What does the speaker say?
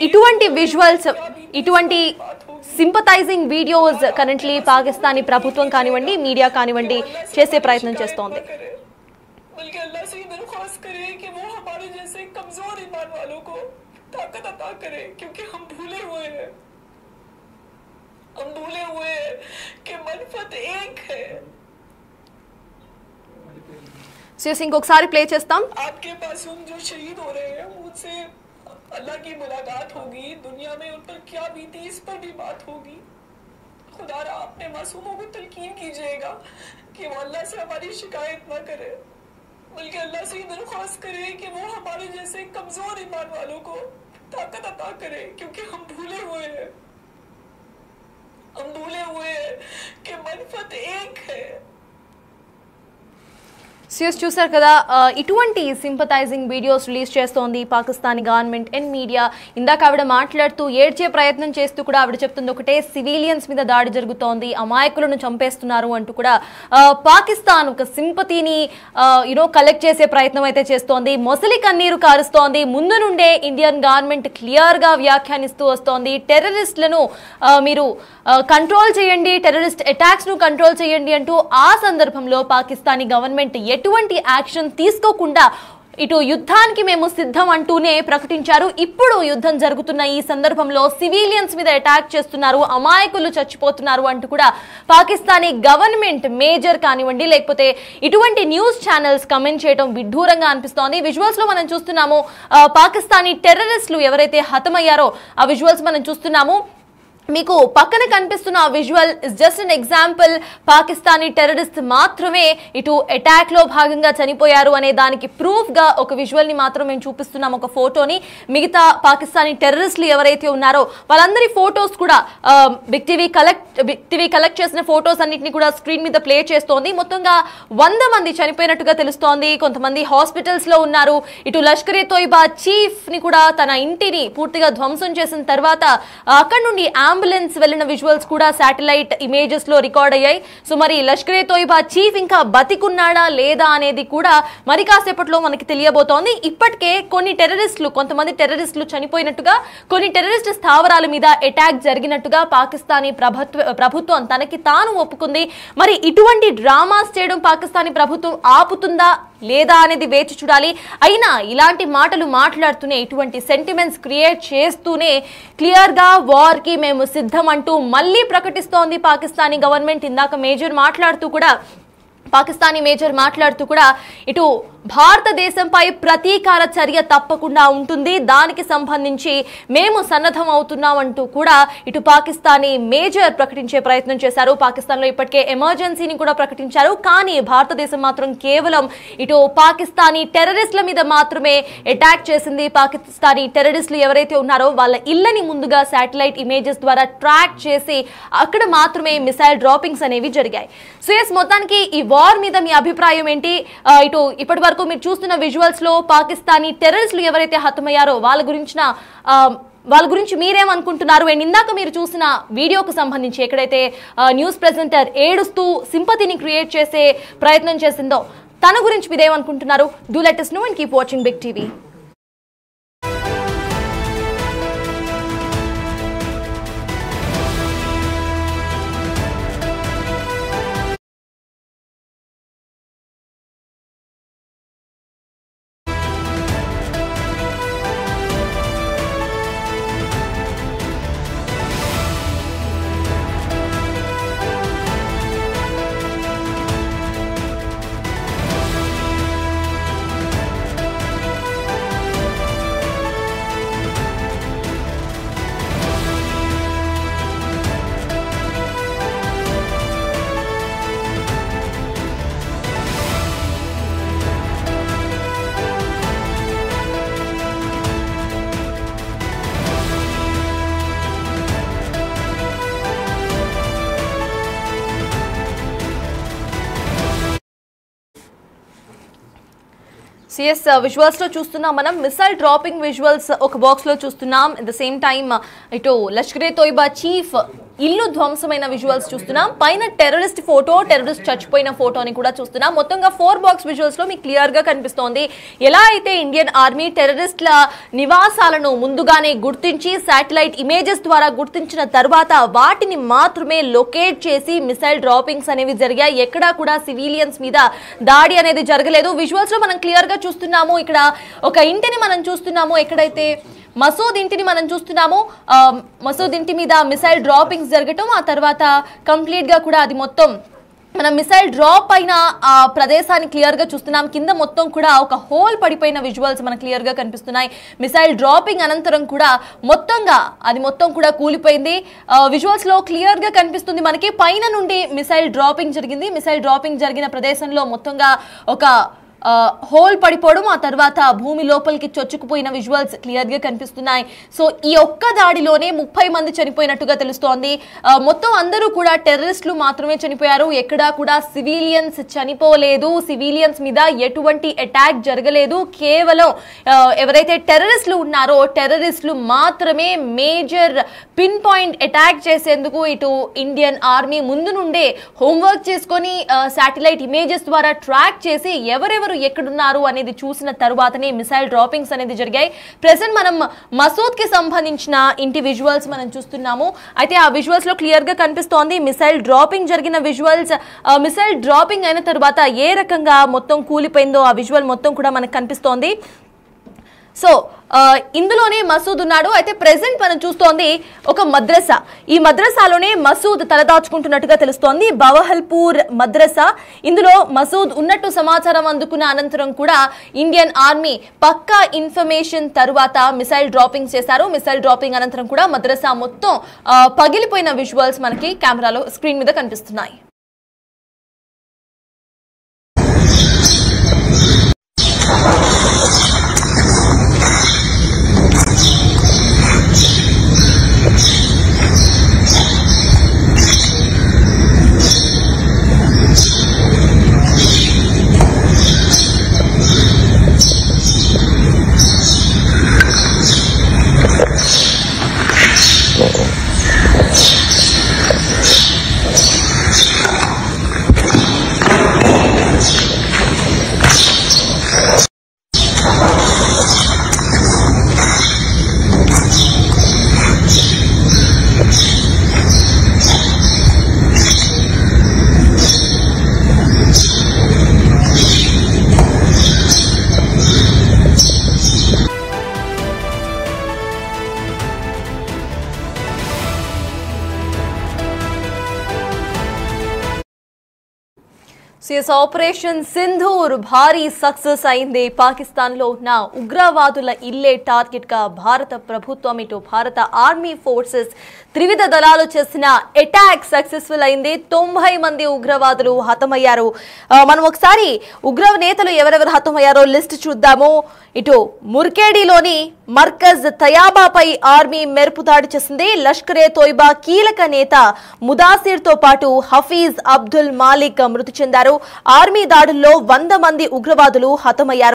ఇటువంటి విజువల్స్ ఇటువంటి sympathising videos currently Pakistani ప్రభుత్వం కానివ్వండి మీడియా కానివ్వండి చేసే ప్రయత్నం చేస్తోంది. ఇంకొకసారి ప్లే చేస్తాం. अल्लाह की मुलाकात होगी, दुनिया में उन पर क्या बीती इस पर भी बात होगी. खुदारा अपने मासूमों को तलकीन कीजिएगा कि वो अल्लाह से हमारी शिकायत ना करे, बल्कि अल्लाह से दरख्वास्त करे कि वो हमारे जैसे कमजोर ईमान वालों को ताकत अता करे, क्योंकि हम भूले हुए हैं कि मनफत एक है. చూసారు కదా, ఇటువంటి సింపథైజింగ్ వీడియోస్ రిలీజ్ చేస్తోంది పాకిస్తానీ గవర్నమెంట్ అండ్ మీడియా. ఇందాక ఆవిడ మాట్లాడుతూ ఏడ్చే ప్రయత్నం చేస్తూ కూడా ఆవిడ చెప్తుంది ఒకటే, సివిలియన్స్ మీద దాడి జరుగుతోంది, అమాయకులను చంపేస్తున్నారు అంటూ కూడా పాకిస్తాన్ ఒక సింపతిని కలెక్ట్ చేసే ప్రయత్నం అయితే చేస్తోంది. మొసలి కన్నీరు కారుస్తోంది. ముందు నుండే ఇండియన్ గవర్నమెంట్ క్లియర్గా వ్యాఖ్యానిస్తూ వస్తోంది, టెర్రరిస్టులను మీరు కంట్రోల్ చేయండి, టెర్రరిస్ట్ అటాక్స్ను కంట్రోల్ చేయండి అంటూ. ఆ సందర్భంలో పాకిస్తానీ గవర్నమెంట్ ఎటువంటి యాక్షన్ తీసుకోకుండా ఇటు యుద్ధానికి మేము సిద్ధం అంటూనే ప్రకటించారు. ఇప్పుడు యుద్ధం జరుగుతున్న ఈ సందర్భంలో సివిలియన్స్ మీద అటాక్ చేస్తున్నారు, అమాయకులు చచ్చిపోతున్నారు అంటూ కూడా పాకిస్తానీ గవర్నమెంట్ మేజర్ కానివ్వండి లేకపోతే ఇటువంటి న్యూస్ ఛానల్స్ కమెంట్ చేయడం విడ్డూరంగా అనిపిస్తోంది. విజువల్స్ లో మనం చూస్తున్నాము, పాకిస్తానీ టెర్రరిస్టులు ఎవరైతే హతమయ్యారో ఆ విజువల్స్ మనం చూస్తున్నాము. మీకు పక్కన కనిపిస్తున్న ఆ visual is just an example. Pakistani terrorist మాత్రమే ఇటు అటాక్ లో భాగంగా చనిపోయారు అనే దానికి ప్రూఫ్ గా ఒక విజువల్ ని మాత్రం మేము చూపిస్తున్నాం, ఒక ఫోటోని. మిగతా పాకిస్తానీ టెర్రరిస్టులు ఎవరైతే ఉన్నారో వాళ్ళందరి ఫోటోస్ కూడా బిగ్ టీవీ కలెక్ట్ చేసిన ఫోటోస్ అన్నింటినీ కూడా స్క్రీన్ మీద ప్లే చేస్తోంది. మొత్తంగా 100 మంది చనిపోయినట్టుగా తెలుస్తోంది. కొంతమంది హాస్పిటల్స్ లో ఉన్నారు. ఇటు లష్కరే తోయిబా చీఫ్ ని కూడా తన ఇంటిని పూర్తిగా ధ్వంసం చేసిన తర్వాత అక్కడ నుండి అంబులెన్స్ వెళ్లిన విజువల్స్ కూడా శాటిలైట్ ఇమేజెస్ లో రికార్డ్ అయ్యాయి. సో మరి లష్కరే తోయిబా చీఫ్ ఇంకా బతికున్నాడా లేదా అనేది కూడా మరి కాసేపట్లో మనకి తెలియబోతోంది. ఇప్పటికే కొంతమంది టెర్రరిస్టులు చనిపోయినట్టుగా, కొన్ని టెర్రరిస్ట్ స్థావరాల మీద అటాక్ జరిగినట్టుగా పాకిస్తానీ ప్రభుత్వం తనకి తాను ఒప్పుకుంది. మరి ఇటువంటి డ్రామాస్ చేయడం పాకిస్తానీ ప్రభుత్వం ఆపుతుందా లేదా అనేది వేచి చూడాలి. అయినా ఇలాంటి మాటలు మాట్లాడుతూనే, ఇటువంటి సెంటిమెంట్స్ క్రియేట్ చేస్తూనే క్లియర్ గా వార్ కి మేము సిద్ధం అంటూ మళ్ళీ ప్రకటిస్తోంది పాకిస్తానీ గవర్నమెంట్. ఇందాక పాకిస్తానీ మేజర్ మాట్లాడుతూ కూడా ఇటు భారతదేశంపై ప్రతీకార చర్య తప్పకుండా ఉంటుంది, దానికి సంబంధించి మేము సన్నద్ధం అవుతున్నాం అంటూ కూడా ఇటు పాకిస్తానీ మేజర్ ప్రకటించే ప్రయత్నం చేశారు. పాకిస్తాన్లో ఇప్పటికే ఎమర్జెన్సీని కూడా ప్రకటించారు. కానీ భారతదేశం మాత్రం కేవలం ఇటు పాకిస్తానీ టెర్రరిస్టుల మీద మాత్రమే అటాక్ చేసింది. పాకిస్తానీ టెర్రరిస్టులు ఎవరైతే ఉన్నారో వాళ్ళ ఇళ్లని ముందుగా శాటిలైట్ ఇమేజెస్ ద్వారా ట్రాక్ చేసి అక్కడ మాత్రమే మిసైల్ డ్రాపింగ్స్ అనేవి జరిగాయి. సో మొత్తానికి ఈ వార్ మీద మీ అభిప్రాయం ఏంటి? ఇటు ఇప్పటి వరకు మీరు చూస్తున్న విజువల్స్ లో పాకిస్తానీ టెర్రరిస్టులు ఎవరైతే హతమయ్యారో వాళ్ళ గురించి మీరేమనుకుంటున్నారు? అండ్ ఇందాక మీరు చూసిన వీడియోకు సంబంధించి ఎక్కడైతే న్యూస్ ప్రెజెంటర్ ఏడుస్తూ సింపతిని క్రియేట్ చేసే ప్రయత్నం చేసిందో తన గురించి మీరేమనుకుంటున్నారు? Do let us know and keep watching Big TV. CS visuals లో చూస్తున్నాం మనం మిసైల్ డ్రాపింగ్ విజువల్స్ ఒక బాక్స్ లో చూస్తున్నాం. అట్ ద సేమ్ టైమ్ ఇటు లష్కరే తోయిబా చీఫ్ ఇల్లు ధ్వంసమైన విజువల్స్ చూస్తున్నాం. పైన టెర్రరిస్ట్ ఫోటో, టెర్రరిస్ట్ చచ్చిపోయిన ఫోటోని కూడా చూస్తున్నాం. మొత్తంగా 4 బాక్స్ విజువల్స్ లో మీకు క్లియర్ గా కనిపిస్తోంది ఎలా అయితే ఇండియన్ ఆర్మీ టెర్రరిస్ట్ల నివాసాలను ముందుగానే గుర్తించి శాటిలైట్ ఇమేజెస్ ద్వారా గుర్తించిన తర్వాత వాటిని మాత్రమే లొకేట్ చేసి మిసైల్ డ్రాపింగ్స్ అనేవి జరిగాయి. ఎక్కడా కూడా సివిలియన్స్ మీద దాడి అనేది జరగలేదు. విజువల్స్ లో మనం క్లియర్ గా చూస్తున్నాము. ఇక్కడ ఒక ఇంటిని మనం చూస్తున్నాము. ఎక్కడైతే మసూద్ ఇంటిని మనం చూస్తున్నాము. మసూద్ ఇంటి మీద మిసైల్ డ్రాపింగ్స్ జరగటం, ఆ తర్వాత కంప్లీట్ గా కూడా అది మొత్తం మనం మిసైల్ డ్రాప్ అయిన ఆ ప్రదేశాన్ని క్లియర్ గా చూస్తున్నాం. కింద మొత్తం కూడా ఒక హోల్ పడిపోయిన విజువల్స్ మనకు క్లియర్ గా కనిపిస్తున్నాయి. మిసైల్ డ్రాపింగ్ అనంతరం కూడా మొత్తంగా అది మొత్తం కూడా కూలిపోయింది. విజువల్స్ లో క్లియర్ గా కనిపిస్తుంది మనకి పైన నుండి మిసైల్ డ్రాపింగ్ జరిగింది. మిసైల్ డ్రాపింగ్ జరిగిన ప్రదేశంలో మొత్తంగా ఒక హోల్ పడిపోవడం, ఆ తర్వాత భూమి లోపలికి చొచ్చుకుపోయిన విజువల్స్ క్లియర్ గా కనిపిస్తున్నాయి. సో ఈ ఒక్క దాడిలోనే 30 మంది చనిపోయినట్టుగా తెలుస్తోంది. మొత్తం అందరూ కూడా టెర్రరిస్టులు మాత్రమే చనిపోయారు. ఎక్కడా కూడా సివిలియన్స్ చనిపోలేదు. సివిలియన్స్ మీద ఎటువంటి అటాక్ జరగలేదు. కేవలం ఎవరైతే టెర్రరిస్టులు ఉన్నారో టెర్రరిస్టులు మాత్రమే మేజర్ పిన్ పాయింట్ అటాక్ చేసేందుకు ఇటు ఇండియన్ ఆర్మీ ముందు నుండే హోంవర్క్ చేసుకొని శాటిలైట్ ఇమేజెస్ ద్వారా ట్రాక్ చేసి ఎవరెవరు ఎక్కడున్నారు అనేది చూసిన తరువాతనే మిసైల్ డ్రాపింగ్స్ అనేది జరిగాయి. ప్రెసెంట్ మనం మసూద్ కి సంబంధించిన ఇంటి విజువల్స్ మనం చూస్తున్నాము. అయితే ఆ విజువల్స్ లో క్లియర్ గా కనిపిస్తోంది మిసైల్ డ్రాపింగ్ జరిగిన విజువల్స్. మిసైల్ డ్రాపింగ్ అయిన తర్వాత ఏ రకంగా మొత్తం కూలిపోయిందో ఆ విజువల్ మొత్తం కూడా మనకు కనిపిస్తోంది. సో ఇందులోనే మసూద్ ఉన్నాడు. అయితే ప్రెసెంట్ మనం చూస్తోంది ఒక మద్రసా. ఈ మద్రసాలోనే మసూద్ తలదాచుకుంటున్నట్టుగా తెలుస్తోంది. బవహల్పూర్ మద్రసా. ఇందులో మసూద్ ఉన్నట్టు సమాచారం అందుకున్న అనంతరం కూడా ఇండియన్ ఆర్మీ పక్కా ఇన్ఫర్మేషన్ తరువాత మిసైల్ డ్రాపింగ్ చేశారు. మిసైల్ డ్రాపింగ్ అనంతరం కూడా మద్రసా మొత్తం పగిలిపోయిన విజువల్స్ మనకి కెమెరాలో స్క్రీన్ మీద కనిపిస్తున్నాయి. ఆపరేషన్ సింధూర్ భారీ సక్సెస్ అయింది. పాకిస్తాన్ లో ఉన్న ఉగ్రవాదుల ఇల్లే టార్గెట్ గా భారత ప్రభుత్వం ఇటు భారత ఆర్మీ ఫోర్సెస్ త్రివిధ దళాలు చేసిన అటాక్ సక్సెస్ఫుల్ అయింది. 90 మంది ఉగ్రవాదులు హతమయ్యారు. మనం ఒకసారి ఉగ్ర నేతలు ఎవరెవరు హతమయ్యారో లిస్ట్ చూద్దాము. ఇటు ముర్కేడిలోని మర్కజ్ తయాబాపై ఆర్మీ మెరుపు దాడి చేసింది. లష్కరే తోయిబా కీలక నేత ముదాసిర్ తో పాటు హఫీజ్ అబ్దుల్ మాలిక్ మృతి చెందారు. ఆర్మీ దాడుల్లో 100 మంది ఉగ్రవాదులు హతమయ్యారు.